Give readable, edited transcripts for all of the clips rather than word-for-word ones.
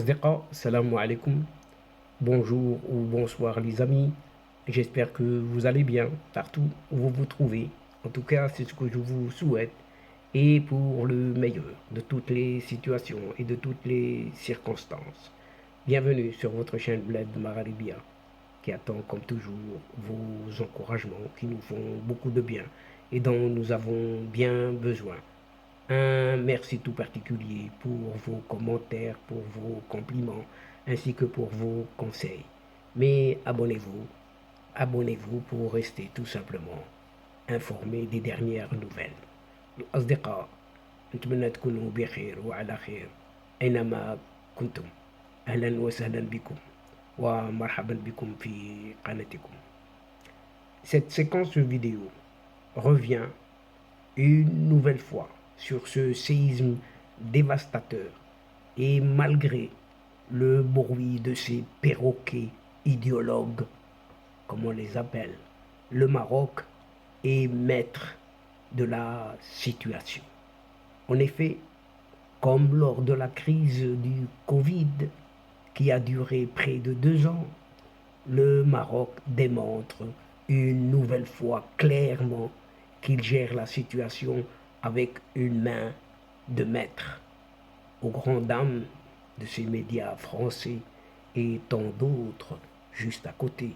Asdeqa, salam alaikum. Bonjour ou bonsoir les amis. J'espère que vous allez bien partout où vous vous trouvez. En tout cas, c'est ce que je vous souhaite. Et pour le meilleur de toutes les situations et de toutes les circonstances. Bienvenue sur votre chaîne Bled Maralibia qui attend comme toujours vos encouragements qui nous font beaucoup de bien et dont nous avons bien besoin. Un merci tout particulier pour vos commentaires, pour vos compliments, ainsi que pour vos conseils. Mais abonnez-vous pour rester tout simplement informé des dernières nouvelles. الأصدقاء نتمنى تكونوا بخير وعلى خير أينما كنتم. أهلا وسهلا بكم ومرحبا بكم في قناتكم. Cette séquence vidéo revient une nouvelle fois sur ce séisme dévastateur et malgré le bruit de ces perroquets idéologues, comme on les appelle, le Maroc est maître de la situation. En effet, comme lors de la crise du Covid qui a duré près de 2 ans, le Maroc démontre une nouvelle fois clairement qu'il gère la situation avec une main de maître, aux grandes dames de ces médias français et tant d'autres juste à côté,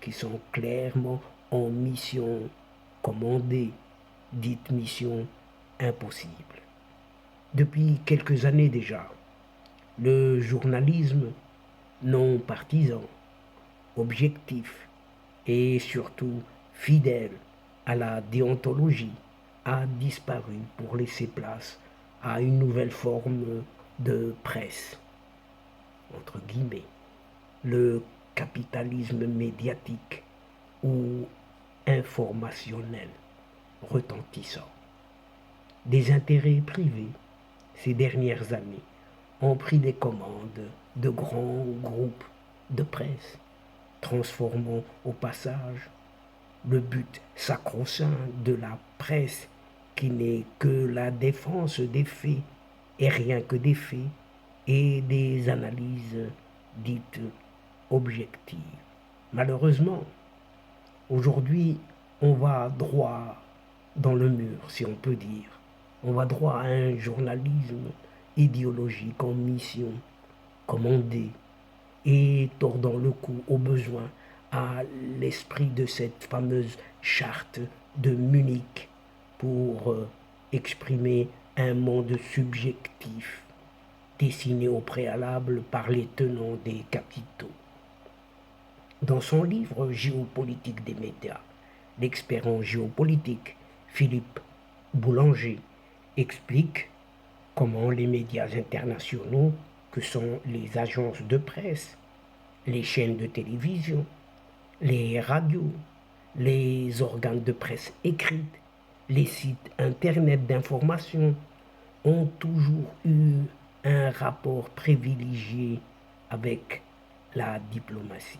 qui sont clairement en mission commandée, dite mission impossible. Depuis quelques années déjà, le journalisme non partisan, objectif et surtout fidèle à la déontologie a disparu pour laisser place à une nouvelle forme de presse, entre guillemets, le capitalisme médiatique ou informationnel retentissant. Des intérêts privés, ces dernières années, ont pris les commandes de grands groupes de presse, transformant au passage le but sacro-saint de la presse qui n'est que la défense des faits et rien que des faits et des analyses dites objectives. Malheureusement, aujourd'hui, on va droit dans le mur, si on peut dire. On va droit à un journalisme idéologique en mission, commandé et tordant le cou au besoin à l'esprit de cette fameuse charte de Munich pour exprimer un monde subjectif dessiné au préalable par les tenants des capitaux. Dans son livre Géopolitique des médias, l'expert en géopolitique Philippe Boulanger explique comment les médias internationaux, que sont les agences de presse, les chaînes de télévision, les radios, les organes de presse écrite, les sites internet d'information ont toujours eu un rapport privilégié avec la diplomatie.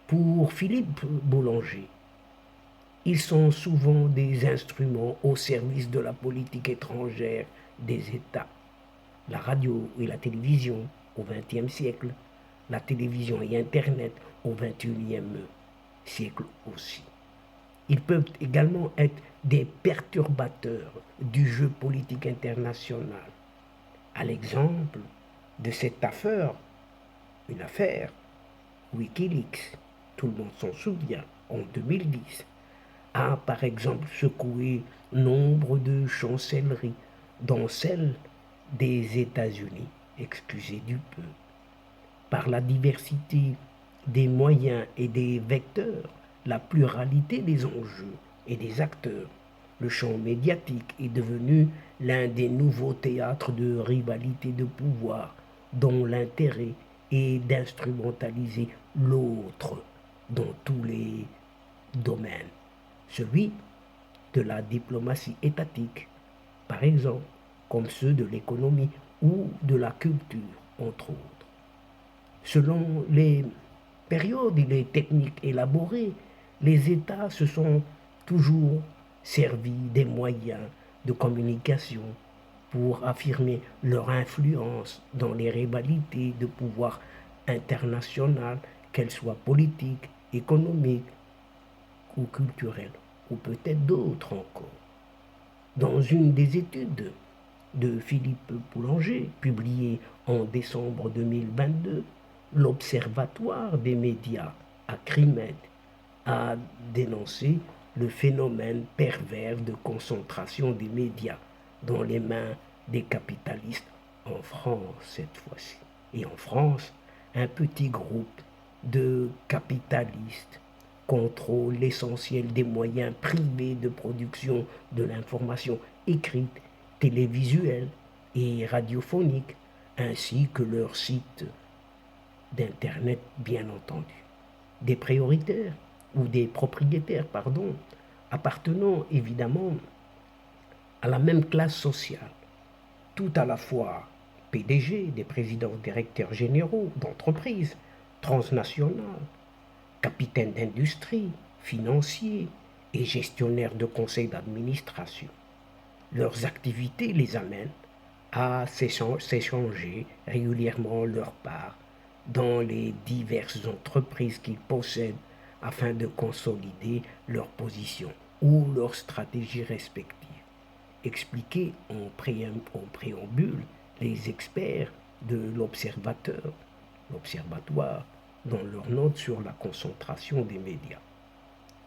Pour Philippe Boulanger, ils sont souvent des instruments au service de la politique étrangère des États. La radio et la télévision au XXe siècle, la télévision et Internet au XXIe siècle aussi. Ils peuvent également être des perturbateurs du jeu politique international. À l'exemple de cette affaire, une affaire Wikileaks, tout le monde s'en souvient, en 2010, a par exemple secoué nombre de chancelleries, dont celle des États-Unis, excusez du peu. Par la diversité des moyens et des vecteurs, la pluralité des enjeux et des acteurs, le champ médiatique est devenu l'un des nouveaux théâtres de rivalité de pouvoir dont l'intérêt est d'instrumentaliser l'autre dans tous les domaines. Celui de la diplomatie étatique, par exemple, comme ceux de l'économie ou de la culture, entre autres. Selon les périodes et les techniques élaborées, les États se sont toujours servis des moyens de communication pour affirmer leur influence dans les rivalités de pouvoir internationales, qu'elles soient politiques, économiques ou culturelles, ou peut-être d'autres encore. Dans une des études de Philippe Boulanger, publiée en décembre 2022, l'Observatoire des médias à Crimed a dénoncé le phénomène pervers de concentration des médias dans les mains des capitalistes en France cette fois-ci. Et en France, un petit groupe de capitalistes contrôle l'essentiel des moyens privés de production de l'information écrite, télévisuelle et radiophonique, ainsi que leurs sites d'Internet, bien entendu. Des prioritaires ou des propriétaires, pardon, appartenant évidemment à la même classe sociale, tout à la fois PDG, des présidents directeurs généraux d'entreprises transnationales, capitaines d'industrie, financiers et gestionnaires de conseils d'administration. Leurs activités les amènent à s'échanger régulièrement leur part dans les diverses entreprises qu'ils possèdent afin de consolider leur position ou leur stratégie respective. Expliqués en préambule les experts de l'observatoire, dans leur note sur la concentration des médias.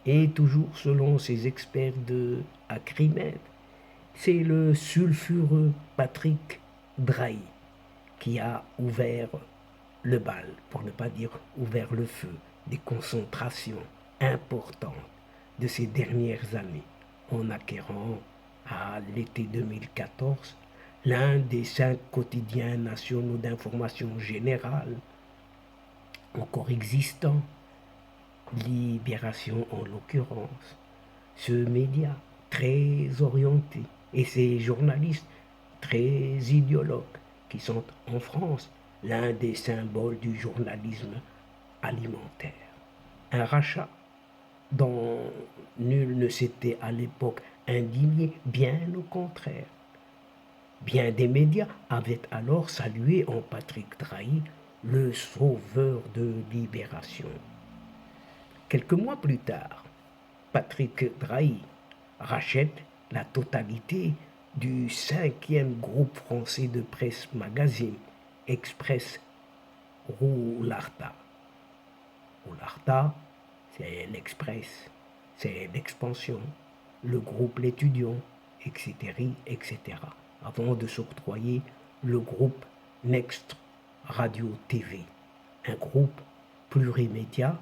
Et toujours selon ces experts de Acrimed, c'est le sulfureux Patrick Drahi qui a ouvert le bal, pour ne pas dire ouvert le feu, des concentrations importantes de ces dernières années, en acquérant à l'été 2014 l'un des 5 quotidiens nationaux d'information générale encore existants, Libération en l'occurrence. Ce média très orienté et ces journalistes très idéologues qui sont en France l'un des symboles du journalisme alimentaire. Un rachat dont nul ne s'était à l'époque indigné, bien au contraire. Bien des médias avaient alors salué en Patrick Drahi le sauveur de Libération. Quelques mois plus tard, Patrick Drahi rachète la totalité du 5e groupe français de presse magazine, Express Roularta. Roularta, c'est l'Express, c'est l'expansion, le groupe L'Étudiant, etc., etc., avant de s'octroyer le groupe Next Radio TV, un groupe plurimédia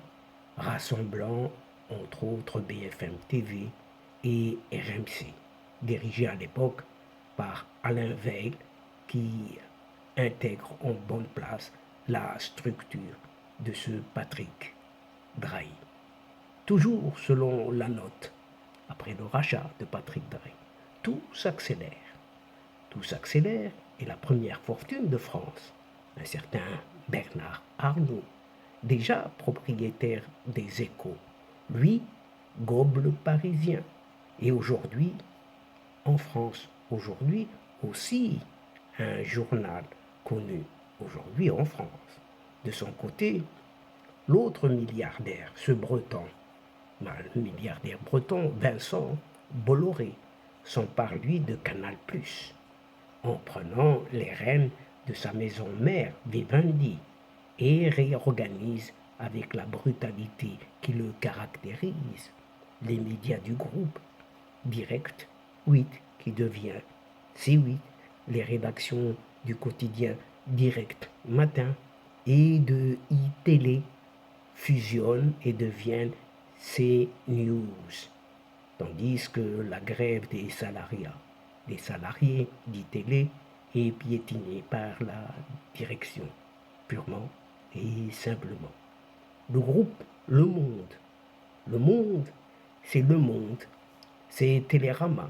rassemblant entre autres BFM TV et RMC, dirigé à l'époque par Alain Veil, qui intègre en bonne place la structure de ce Patrick Drahi. Toujours selon la note, après le rachat de Patrick Drahi, tout s'accélère. Tout s'accélère et la première fortune de France, un certain Bernard Arnault, déjà propriétaire des Échos, lui gobe le Parisien. Et aujourd'hui, en France, aujourd'hui aussi, un journal connu aujourd'hui en France. De son côté, l'autre milliardaire, ce breton, le milliardaire breton Vincent Bolloré, s'empare lui de Canal+, en prenant les rênes de sa maison mère Vivendi et réorganise avec la brutalité qui le caractérise les médias du groupe, Direct 8 qui devient C8, les rédactions du quotidien Direct Matin et de iTélé fusionnent et deviennent CNews, tandis que la grève des salariés d'ITélé est piétinée par la direction, purement et simplement. Le groupe Le Monde, c'est Le Monde, c'est Télérama,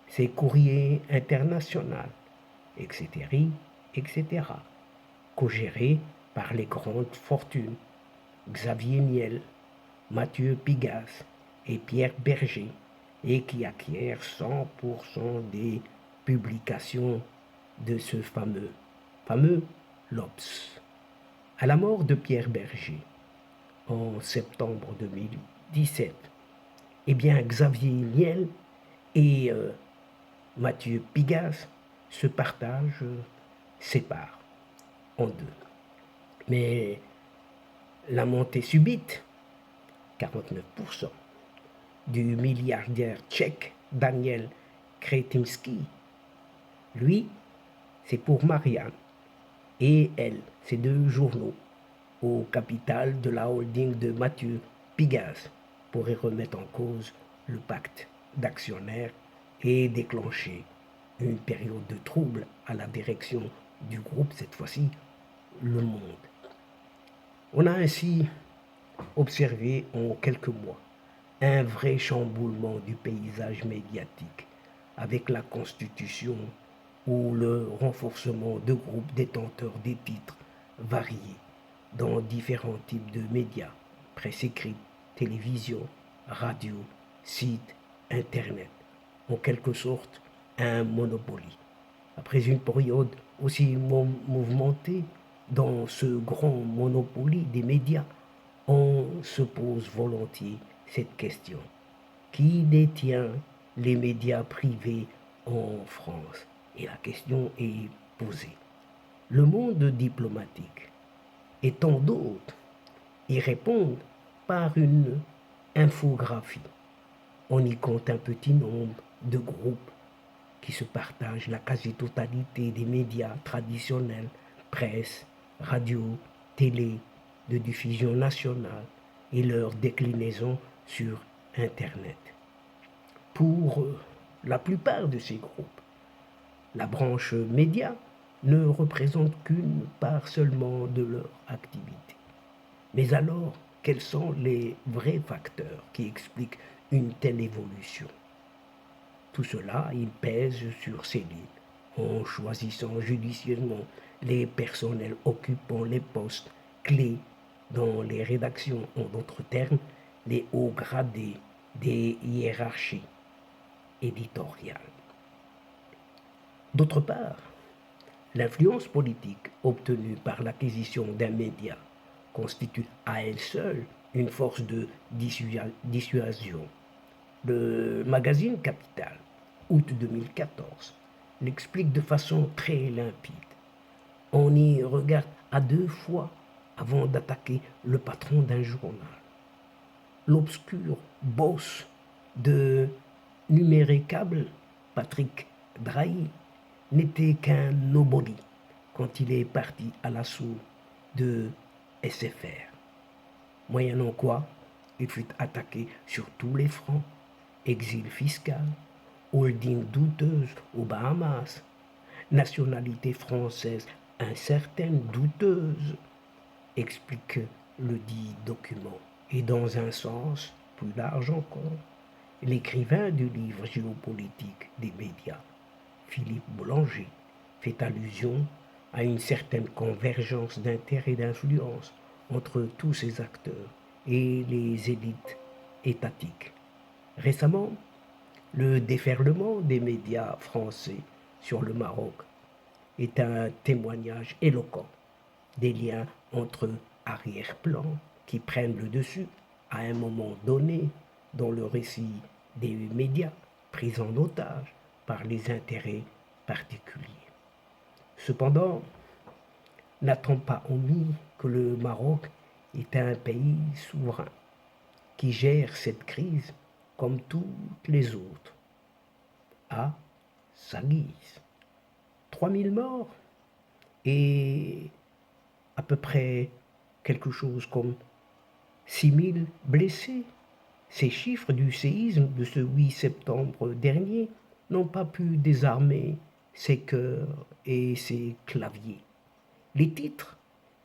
c'est Courrier International, etc., etc., co-géré par les grandes fortunes, Xavier Niel, Mathieu Pigasse et Pierre Berger, et qui acquièrent 100% des publications de ce fameux L'Obs. À la mort de Pierre Berger en septembre 2017, eh bien Xavier Niel et Mathieu Pigasse se partagent, séparent en deux. Mais la montée subite, 49%, du milliardaire tchèque Daniel Kretinsky, lui, c'est pour Marianne, et elle, c'est deux journaux au capital de la holding de Mathieu Pigasse pourrait remettre en cause le pacte d'actionnaires et déclencher une période de trouble à la direction du groupe, cette fois-ci Le Monde. On a ainsi observé en quelques mois un vrai chamboulement du paysage médiatique avec la constitution ou le renforcement de groupes détenteurs des titres variés dans différents types de médias, presse écrite, télévision, radio, site, internet, en quelque sorte un monopoly. Après une période aussi mouvementée dans ce grand monopoly des médias, on se pose volontiers cette question. Qui détient les médias privés en France? Et la question est posée. Le monde diplomatique et tant d'autres y répondent par une infographie. On y compte un petit nombre de groupes qui se partagent la quasi-totalité des médias traditionnels, presse, radio, télé, de diffusion nationale et leur déclinaison sur Internet. Pour la plupart de ces groupes, la branche média ne représente qu'une part seulement de leur activité. Mais alors, quels sont les vrais facteurs qui expliquent une telle évolution? Tout cela, il pèse sur ces lignes, en choisissant judicieusement les personnels occupant les postes clés dans les rédactions, en d'autres termes, les hauts gradés des hiérarchies éditoriales. D'autre part, l'influence politique obtenue par l'acquisition d'un média constitue à elle seule une force de dissuasion. Le magazine Capital, août 2014, l'explique de façon très limpide. On y regarde à deux fois avant d'attaquer le patron d'un journal. L'obscur boss de Numéricable, Patrick Drahi, n'était qu'un nobody quand il est parti à l'assaut de SFR. Moyennant quoi, il fut attaqué sur tous les fronts: exil fiscal, holding douteuse aux Bahamas, nationalité française incertaine, douteuse, explique le dit document. Et dans un sens plus large encore, l'écrivain du livre géopolitique des médias, Philippe Boulanger, fait allusion à une certaine convergence d'intérêts et d'influence entre tous ces acteurs et les élites étatiques. Récemment, le déferlement des médias français sur le Maroc est un témoignage éloquent des liens entre arrière-plans qui prennent le dessus à un moment donné dans le récit des médias pris en otage par les intérêts particuliers. Cependant, n'a-t-on pas omis que le Maroc est un pays souverain qui gère cette crise comme toutes les autres, à sa guise? 3000 morts et à peu près quelque chose comme 6000 blessés. Ces chiffres du séisme de ce 8 septembre dernier n'ont pas pu désarmer ses cœurs et ses claviers. Les titres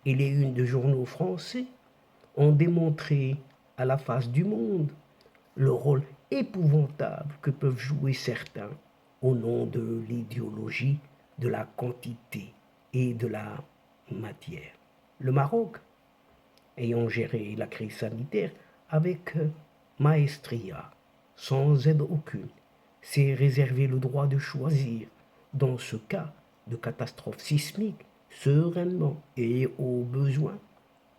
et les unes de journaux français ont démontré à la face du monde le rôle épouvantable que peuvent jouer certains au nom de l'idéologie, de la quantité et de la matière. Le Maroc, ayant géré la crise sanitaire avec maestria, sans aide aucune, s'est réservé le droit de choisir, dans ce cas, de catastrophes sismiques sereinement et aux besoins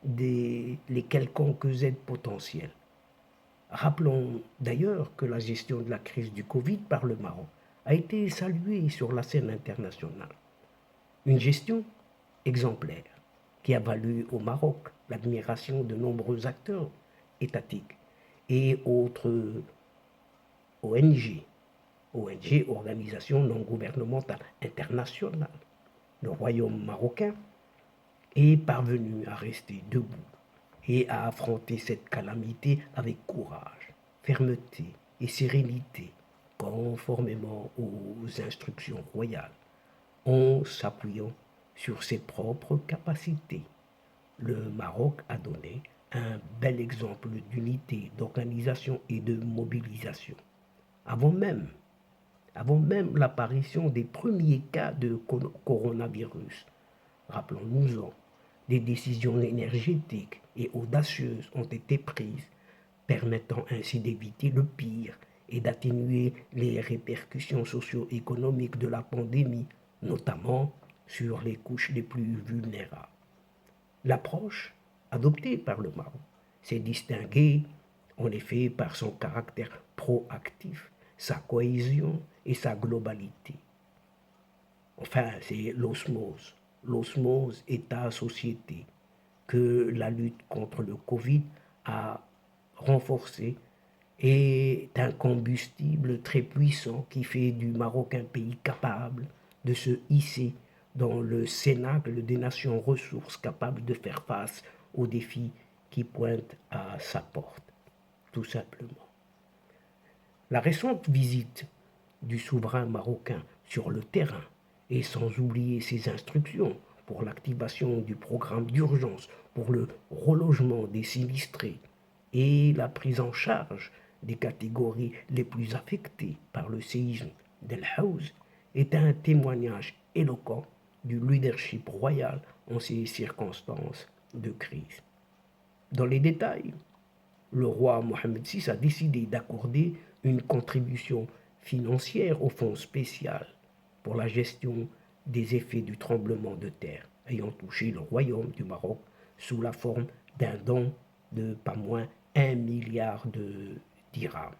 les quelconques aides potentielles. Rappelons d'ailleurs que la gestion de la crise du Covid par le Maroc a été saluée sur la scène internationale. Une gestion exemplaire qui a valu au Maroc l'admiration de nombreux acteurs étatiques et autres ONG, organisations non gouvernementales internationales. Le royaume marocain est parvenu à rester debout et à affronter cette calamité avec courage, fermeté et sérénité, conformément aux instructions royales, en s'appuyant sur ses propres capacités. Le Maroc a donné un bel exemple d'unité, d'organisation et de mobilisation. Avant même, avant même l'apparition des premiers cas de coronavirus, rappelons-nous-en, des décisions énergétiques et audacieuses ont été prises, permettant ainsi d'éviter le pire et d'atténuer les répercussions socio-économiques de la pandémie, notamment sur les couches les plus vulnérables. L'approche adoptée par le Maroc s'est distinguée en effet par son caractère proactif, sa cohésion et sa globalité. Enfin, c'est l'osmose État-société que la lutte contre le Covid a renforcé est un combustible très puissant qui fait du Maroc un pays capable de se hisser dans le cénacle des nations ressources capables de faire face aux défis qui pointent à sa porte, tout simplement. La récente visite du souverain marocain sur le terrain, et sans oublier ses instructions pour l'activation du programme d'urgence pour le relogement des sinistrés et la prise en charge des catégories les plus affectées par le séisme d'El Haouz, est un témoignage éloquent du leadership royal en ces circonstances de crise. Dans les détails, le roi Mohamed VI a décidé d'accorder une contribution financière au fonds spécial pour la gestion des effets du tremblement de terre ayant touché le royaume du Maroc sous la forme d'un don de pas moins 1 milliard de dirhams.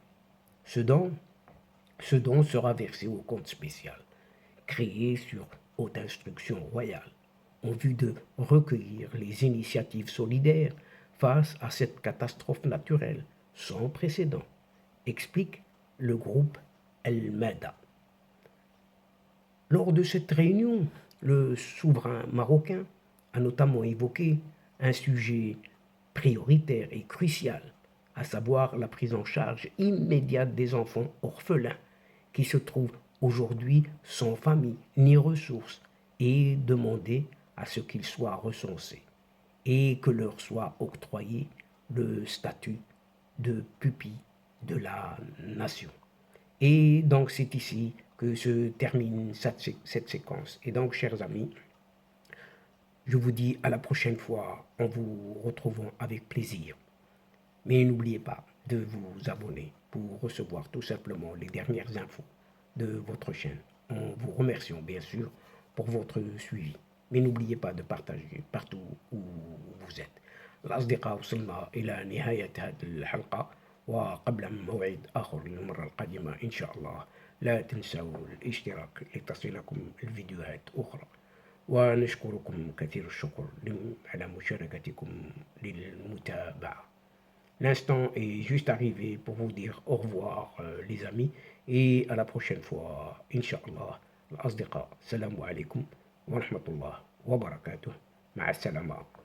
Ce don sera versé au compte spécial, créé sur haute instruction royale, en vue de recueillir les initiatives solidaires face à cette catastrophe naturelle sans précédent, explique le groupe El Mada. Lors de cette réunion, le souverain marocain a notamment évoqué un sujet prioritaire et crucial, à savoir la prise en charge immédiate des enfants orphelins qui se trouvent aujourd'hui sans famille ni ressources et demander à ce qu'ils soient recensés et que leur soit octroyé le statut de pupille de la nation. Et donc c'est ici que se termine cette séquence. Et donc, chers amis, je vous dis à la prochaine fois en vous retrouvant avec plaisir. Mais n'oubliez pas de vous abonner pour recevoir tout simplement les dernières infos de votre chaîne. En vous remerciant bien sûr pour votre suivi. Mais n'oubliez pas de partager partout où vous êtes. الأصدقاء وصلنا إلى نهاية هذه الحلقة وقبل موعد آخر للمرة القادمة إن شاء الله لا تنسوا الاشتراك لتصلكم الفيديوهات أخرى ونشكركم كثير الشكر على مشاركتكم للمتابعة. L'instant est juste arrivé pour vous dire au revoir les amis et à la prochaine fois Inch'Allah. الأصدقاء السلام عليكم ورحمة الله وبركاته مع السلامة.